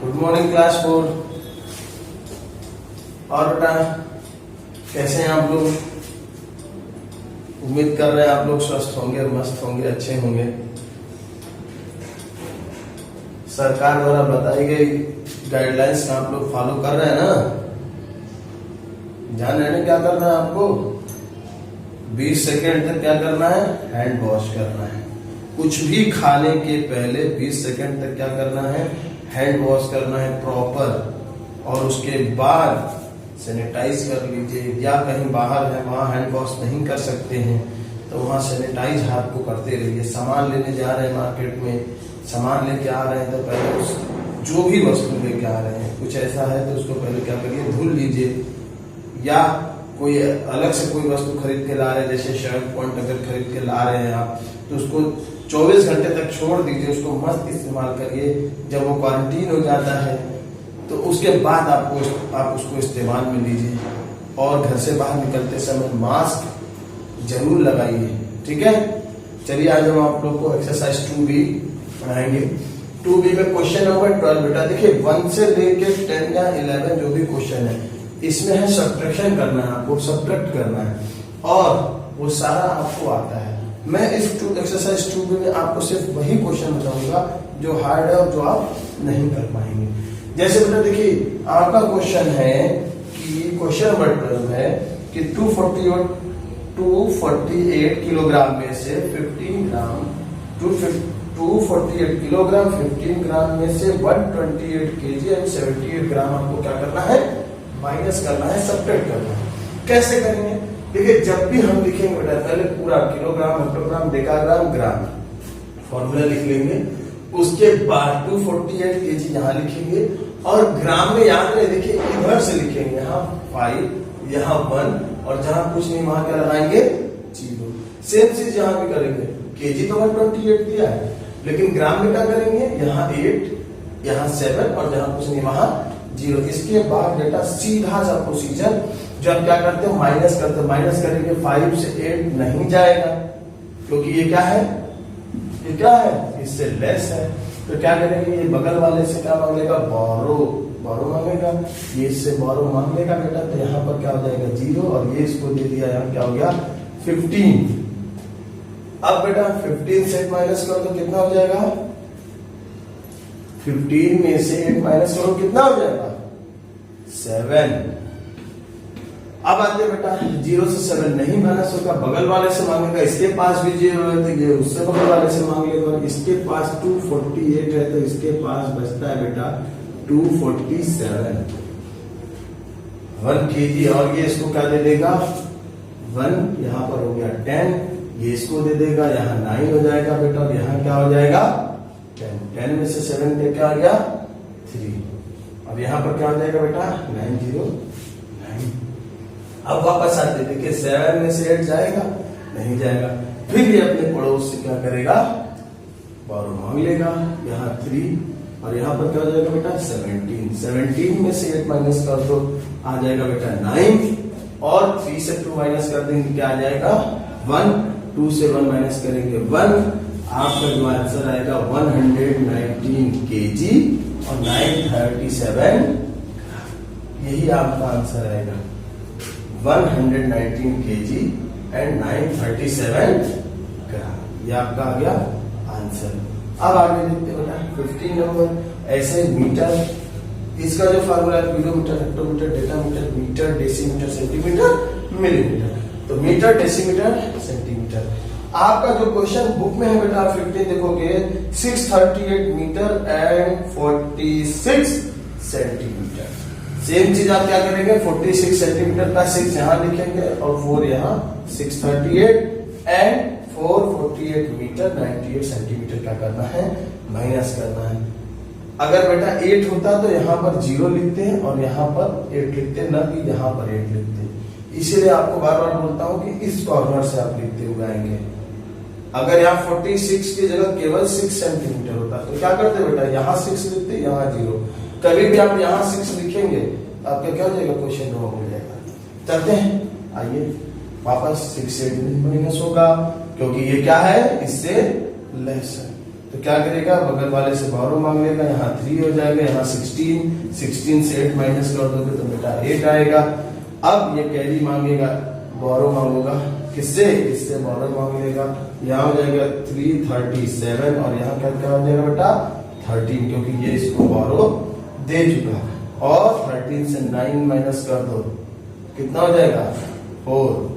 Good morning class 4। और बेटा कैसे हैं आप लोग? उम्मीद कर रहे हैं आप लोग स्वस्थ होंगे, मस्त होंगे, अच्छे होंगे। सरकार द्वारा बताई गई गाइडलाइंस का आप लोग फॉलो कर रहे हैं ना? जान रहे हैं क्या करना है आपको? 20 सेकेंड तक क्या करना है? हैंड वॉश करना है। कुछ भी खाने के पहले 20 सेकेंड तक क्या करना है? हैंड वॉश करना है प्रॉपर। और उसके बाद सैनिटाइज कर लीजिए, या कहीं बाहर है वहां हैंड वॉश नहीं कर सकते हैं तो वहां सैनिटाइज हाथ को करते रहिए। सामान लेने जा रहे हैं मार्केट में, सामान लेके आ रहे हैं तो पहले उस जो भी वस्तु लेके आ रहे हैं कुछ ऐसा है तो उसको पहले क्या करिए? धुल लीजिए। या कोई अलग से कोई वस्तु खरीद के ला रहे हैं, जैसे शर्ट पैंट अगर खरीद के ला रहे हैं आप, तो उसको 24 घंटे तक छोड़ दीजिए, उसको मस्त इस्तेमाल करिए। जब वो क्वारंटीन हो जाता है तो उसके बाद आप उसको इस्तेमाल में लीजिए। और घर से बाहर निकलते समय मास्क जरूर लगाइए, ठीक है? चलिए आज हम आप लोग को एक्सरसाइज 2B पढ़ाएंगे। 2B में क्वेश्चन नंबर 12 बेटा देखिए 1 से लेके 10 या 11 जो भी क्वेश्चन है इसमें है सब्ट्रैक्शन करना है, आपको सब्ट्रैक्ट करना है और वो सारा आपको आता है। मैं इस एक्सरसाइज 2B में आपको सिर्फ वही क्वेश्चन बताऊंगा जो हार्ड है और जो आप नहीं कर पाएंगे। जैसे बेटा देखिए आपका क्वेश्चन है कि क्वेश्चन नंबर 12 है कि 248 किलोग्राम में से 15 ग्राम 248 किलोग्राम 15 ग्राम में से 128 केजी एंड 78 ग्राम आपको क्या करना है? माइनस करना है, सब्ट्रैक्ट करना है। कैसे करेंगे? देखिए जब भी हम लिखेंगे बेटा पहले पूरा kilogram, hectogram, decagram, gram formula लिख लेंगे। उसके बाद 248 केजी यहाँ लिखेंगे और ग्राम में याद रहे देखिए इधर से लिखेंगे, यहाँ 5, यहाँ 1 और जहां कुछ नहीं वहां क्या लगाएंगे? 0। सेम चीज यहाँ भी करेंगे। केजी तो 128 दिया है, लेकिन ग्राम में क्या करेंगे? यहाँ 8, यहाँ 7 और जहां कुछ नहीं वहां 0। इसके बाद बेटा सीधा सा प्रोसीजर जो आप क्या करते हो? माइनस करते हो। माइनस करेंगे 5 से 8 नहीं जाएगा क्योंकि ये क्या है? ये क्या है? इससे लेस है। तो क्या करेंगे? ये बगल वाले से क्या मांगेगा? बोरो मांगेगा। ये इससे बोरो मांगेगा बेटा, तो यहाँ पर क्या हो जाएगा? 0 और ये इसको दे दिया, यहाँ क्या हो गया? 15। अब बेटा 15 से 8 माइनस करो तो कितना हो जाएगा? 15 में से 8 माइनस करो कितना हो जाएगा? 7। अब आते बेटा 0 से 7 नहीं माइनस होगा, बगल वाले से मांगेगा। इसके पास भी 0 है तो ये उससे बगल वाले से मांग लेगा। इसके पास 248 है तो इसके पास बचता है बेटा 247 1 केजी। और ये इसको क्या दे देगा? 1 यहाँ पर हो गया 10, ये इसको दे देगा, यहाँ 9 हो जाएगा बेटा और यहाँ क्या हो जाएगा? 10 में से 7 पे क्या आ गया? 3। अब यहाँ पर क्या हो जाएगा बेटा? 909। अब वापस आते देखिए 7 में से 8 जाएगा? नहीं जाएगा। फिर ये अपने पड़ोस से क्या करेगा? बोरो मांग लेगा। यहाँ 3 और यहाँ पर क्या हो जाएगा बेटा? 17 में से 8 माइनस कर दो आ जाएगा बेटा 9 और 3 से 2 माइनस कर देंगे क्या आ जाएगा? 1। 2 से 1 माइनस करेंगे 1। आपका जो आंसर आएगा 119 केजी और 937। यही आपका आंसर आएगा 119 केजी एंड 937 ग्राम। ये आपका आ गया आंसर। अब आगे देखते हैं बेटा 15 नंबर। ऐसे मीटर, इसका जो फार्मूला है kilometre, hectometre, decametre, metre, decimetre, centimetre, millimetre. तो मीटर, डेसीमीटर, सेंटीमीटर। आपका जो क्वेश्चन बुक में है बेटा 15 देखोगे 638 मीटर एंड 46 सेंटीमीटर। सेम चीज आप क्या करेंगे? 46 सेंटीमीटर का 6 यहाँ लिखेंगे और 4 यहाँ। 638 एंड 448 मीटर 98 सेंटीमीटर क्या करना है? माइनस करना है। अगर बेटा 8 होता तो यहाँ पर 0 लिखते हैं और यहाँ पर 8 लिखते, न कि यहाँ पर 8 लिखते। इसीलिए आपको बार बार बोलता हूँ कि इस कॉर्नर से आप लिखते हुए आएंगे। अगर यहाँ 46 की जगह केवल 6 सेंटीमीटर होता तो क्या करते बेटा? यहाँ 6 लिखते, यहाँ 0। कभी भी आप यहाँ 6 लिखेंगे तो आपका क्या हो जाएगा? क्वेश्चन रॉन्ग हो जाएगा। चलते हैं, आइए वापस 6 से माइनस होगा क्योंकि ये क्या है? इससे लेस है। तो क्या करेगा, बगल वाले से बोरो मांग लेगा, यहाँ 3 हो जाएगा, यहाँ 16 से 8 माइनस कर दोगे तो बेटा 8 आएगा। अब ये कैरी मांगेगा, बोरो मांगेगा, किससे, इससे बोरो मांग लेगा, यहाँ हो जाएगा 337 और यहाँ क्या हो जाएगा बेटा 13, क्योंकि ये इसको बोरो दे चुका है। और 13 से 9 माइनस कर दो, कितना हो जाएगा 4।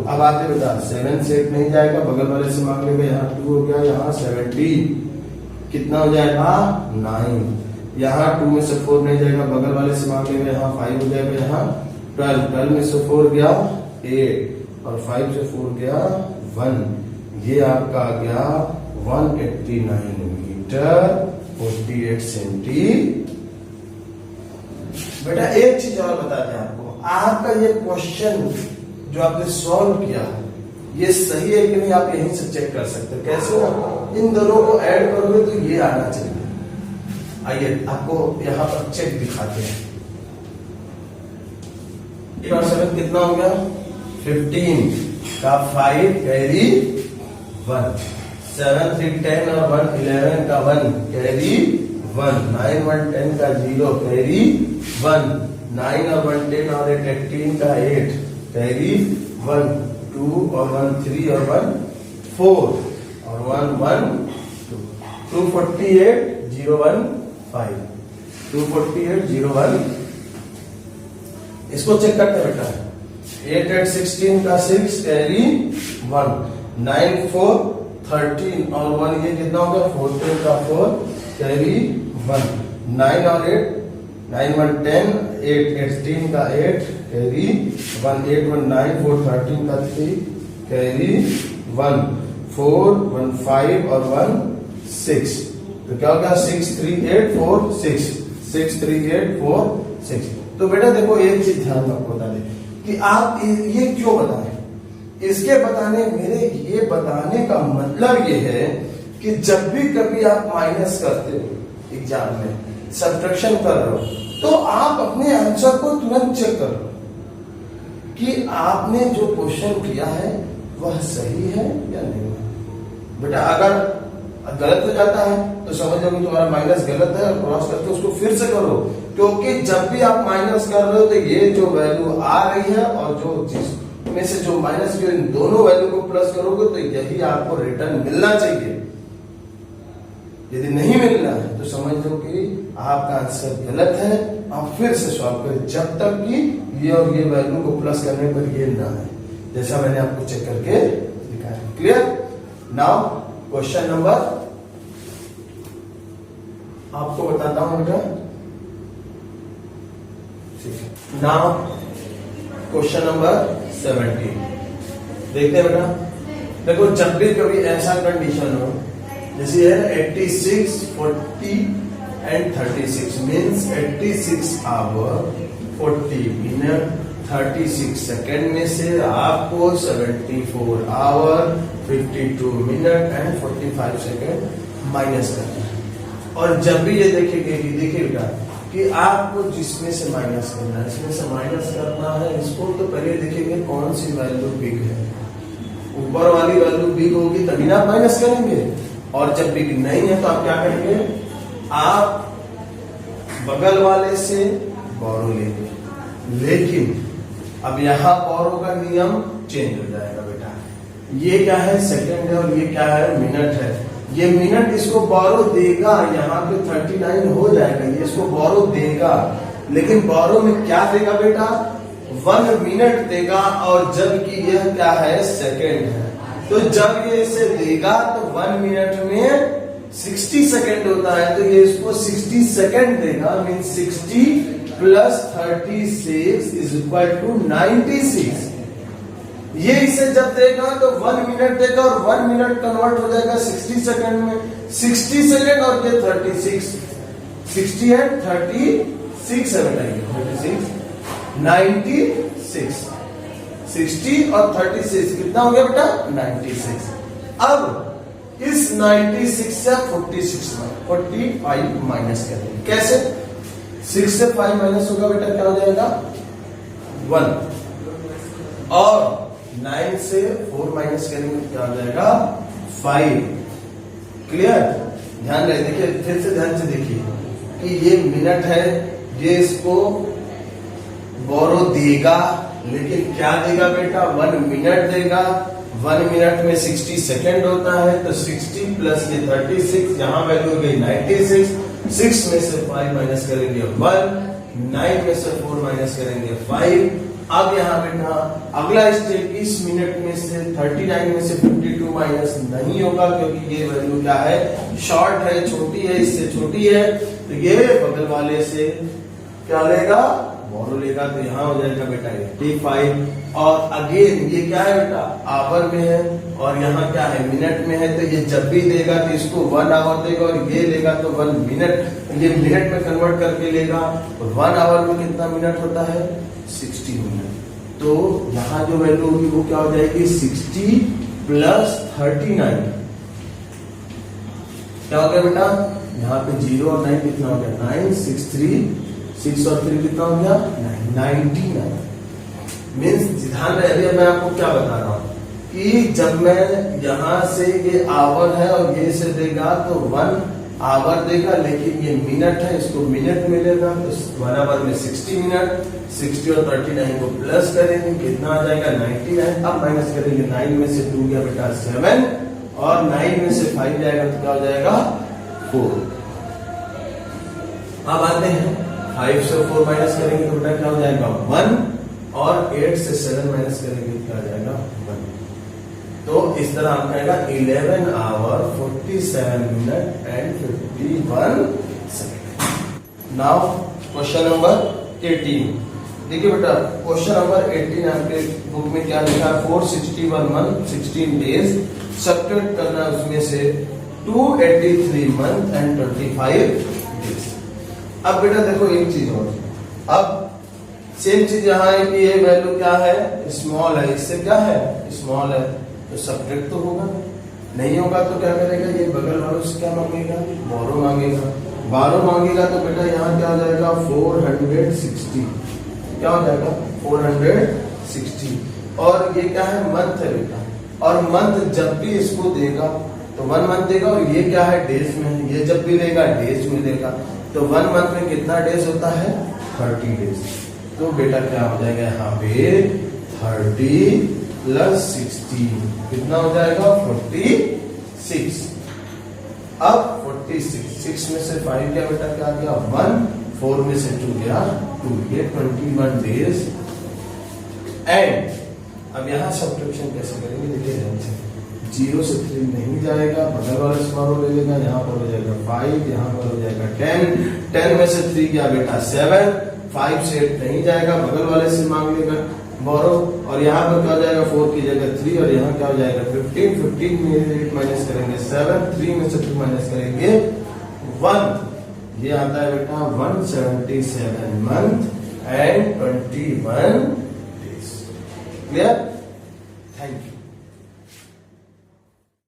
अब आते बेटा 7 से 8 नहीं जाएगा, बगल वाले से मांग लेगा, यहाँ 2 हो गया, यहाँ 17, कितना हो जाएगा 9। यहाँ 2 में से 4 नहीं जाएगा, बगल वाले से मांग लेगा, यहाँ 5 हो जाएगा, यहाँ 12 में से 4 गया 8 और 5 से 4 गया 1। ये आपका आ गया 189 मीटर 48 सेंटीमीटर। बेटा एक चीज और बता दें आपको, आपका ये क्वेश्चन जो आपने सॉल्व किया ये सही है कि नहीं, आप यहीं से चेक कर सकते हो। कैसे ना, इन दोनों को ऐड करोगे तो ये आना चाहिए। आइए आपको यहाँ पर चेक दिखाते हैं। 8 और 7 कितना हो गया 15 का 5 कैरी 1, 7 3 10 और 1 11 का 1 कैरी 1, 9 1 10 का 0 कैरी 1, 9 और 1 10 और 8 18 का 8 कैरी 1, 2 और 1 3 और 1 4 और 1 1 2, 248 0 1 5, 248 0 1। इसको चेक करते बेटा, 8 8 16 का 6 कैरी 1, 9 4 13 और 1 ये कितना होगा 14 का 4 कैरी 1, 9 और 8 9 1 10 8 18 का 8 कैरी 1, 8 1 9 4 13 का 3 कैरी 1, 4 1 5 और 1 6। तो क्या हो गया 6 3 8 4 6, 6 3 8 4 6। तो बेटा देखो एक चीज ध्यान में आपको बता दें कि आप ये क्यों बताएं, इसके बताने मेरे ये बताने का मतलब ये है कि जब भी कभी आप माइनस करते हो एग्जाम में, सब्ट्रैक्शन कर रहे हो, तो आप अपने आंसर को तुरंत चेक करो कि आपने जो क्वेश्चन किया है वह सही है या नहीं है। बेटा अगर गलत हो जाता है तो समझ लो कि तुम्हारा माइनस गलत है और क्रॉस करके उसको फिर से करो, क्योंकि जब भी आप माइनस कर रहे हो तो ये जो वैल्यू आ रही है और जो चीज में से जो माइनस की इन दोनों वैल्यू को प्लस करोगे तो यही आपको रिटर्न मिलना चाहिए। यदि नहीं मिलना है तो समझ लो कि आपका आंसर गलत है, आप फिर से सॉल्व करें जब तक कि ये और ये वैल्यू को प्लस करने पर ये ना है, जैसा मैंने आपको चेक करके दिखाया। क्लियर? नाउ क्वेश्चन नंबर आपको बताता हूं बेटा। नाउ क्वेश्चन नंबर 17 देखते हैं बेटा। देखो जब भी कभी ऐसा कंडीशन हो जैसे है 86 40 and 36 means 86 hour 40 minute 36 second में से आपको 74 hour 52 minute and 45 second minus करना है। और जब भी ये देखिएगा कि आपको जिसमें से माइनस करना है, इसमें से माइनस करना है इसको, तो पहले देखेंगे कौन सी वैल्यू बिग है। ऊपर वाली वैल्यू बिग होगी तभी ना आप माइनस करेंगे, और जब बिग नहीं है तो आप क्या करेंगे, आप बगल वाले से बोरो लेंगे। लेकिन अब यहाँ बोरो का नियम चेंज हो जाएगा बेटा। ये क्या है सेकंड है और ये क्या है मिनट है। ये मिनट इसको बोरो देगा, यहाँ पे 39 हो जाएगा, ये इसको बोरो देगा, लेकिन बोरो में क्या देगा बेटा 1 मिनट देगा, और जबकि यह क्या है सेकंड है। तो जब ये इसे देगा तो 1 मिनट में 60 सेकंड होता है, तो ये इसको 60 सेकंड देगा, mean 60 plus 36 is equal to 96। ये इसे जब देगा तो 1 मिनट देगा और 1 मिनट कन्वर्ट हो जाएगा 60 सेकंड में, 60 सेकंड और ये 36, 60 है 36 है बेटा, 36 96, 60 और 36 कितना हो गया बेटा 96। अब इस 96 से 45 माइनस करेंगे। कैसे? 6 से 5 माइनस होगा बेटा, क्या हो जाएगा 1, और 9 से 4 माइनस करेंगे क्या हो जाएगा 5, क्लियर? ध्यान रहे, देखिए फिर से ध्यान से देखिए कि ये मिनट है, ये इसको बोरो देगा, लेकिन क्या देगा बेटा? 1 मिनट देगा। 1 मिनट में 60 सेकेंड होता है, तो 60 प्लस ये 36, यहाँ वैल्यू हो गई 96। 6 में से 5 माइनस करेंगे 1, 9 में से 4 माइनस करेंगे 5। अब यहाँ बेटा अगला स्टेप, इस मिनट में से 39 में से 52 माइनस नहीं होगा, क्योंकि ये वैल्यू क्या है? शॉर्ट है, छोटी है, इससे छोटी है, तो ये बगल वाले से क्या लेगा? बोरो लेगा। तो यहाँ हो जाएगा बेटा 85। और अगेन ये क्या है बेटा? आवर में है, और यहाँ क्या है? मिनट में है। तो ये जब भी देगा तो इसको 1 आवर देगा, और ये लेगा तो 1 मिनट, ये मिनट में कन्वर्ट करके लेगा। और 1 आवर में कितना मिनट होता है? 60 मिनट। तो यहाँ जो वैल्यू होगी वो क्या हो जाएगी? 60 प्लस 39। क्या हो गया बेटा? यहाँ पे 0 और 9 कितना हो गया? 9, 6, 3, 6 और 3 कितना हो गया? 99। मीन्स ध्यान रहे, अभी मैं आपको क्या बता रहा हूँ कि जब मैं यहाँ से ये आवर है और ये से देगा तो 1 आवर देगा, लेकिन ये मिनट है, इसको मिनट मिलेगा। तो 1 आवर में 60 मिनट, 60 और 39 को प्लस करेंगे, कितना आ जाएगा? 99। अब माइनस करेंगे, 9 में से 2 गया बेटा 7, और 9 में से 5 जाएगा तो क्या हो जाएगा? 4। अब आते हैं 5 से 4 माइनस करेंगे तो बेटा क्या हो जाएगा? 1, और 8 से 7 माइनस करेंगे तो क्या आ जाएगा? 1। तो इस तरह आपका आएगा 11 hour 47 minute and 51 second. Now question number 18। देखिए बेटा क्वेश्चन नंबर 18 आपके बुक में क्या लिखा है? 461 मंथ 16 डेज, सब्ट्रैक्ट करना है उसमें से 283 मंथ एंड 25 डेज। अब बेटा देखो एक चीज और, अब सेम चीज यहाँ है कि ये वैल्यू क्या है? स्मॉल है, इससे क्या है? स्मॉल है, तो सब्ट्रैक्ट तो होगा नहीं, होगा तो क्या करेगा? ये बगल वालों से क्या मांगेगा? बोरो मांगेगा। बोरो मांगेगा तो बेटा यहाँ क्या हो जाएगा? 460। क्या हो जाएगा? 460। और ये क्या है? मंथ है बेटा, और मंथ जब भी इसको देगा तो 1 मंथ देगा, और ये क्या है? डेज में। ये जब भी देगा डेज में देगा, तो 1 मंथ में कितना डेज होता है? 30 डेज। तो बेटा क्या हो जाएगा यहाँ पे? 30 प्लस 60 कितना हो जाएगा? 46। अब 46, 6 में से 5 क्या बेटा? क्या गया? 1, 4 में से 2 गया 2, ये 21 डेज। एंड अब यहाँ सब्ट्रैक्शन कैसे करेंगे? देखिए ध्यान से, 0 से 3 नहीं जाएगा, बगल वाले से बोरो ले लेगा, यहाँ पर हो जाएगा 5, यहाँ पर हो जाएगा 10, 10 में से 3 गया बेटा 7, 5 से 8 नहीं जाएगा, बगल वाले से मांग लेगा बोरो, और यहाँ पर क्या हो जाएगा? 4 की जगह 3, और यहाँ क्या हो जाएगा? 15, 15 में 8 माइनस करेंगे 7, 3 में से 2 माइनस करेंगे 1। ये आता है बेटा 177 month and 21 days. Clear? Thank you.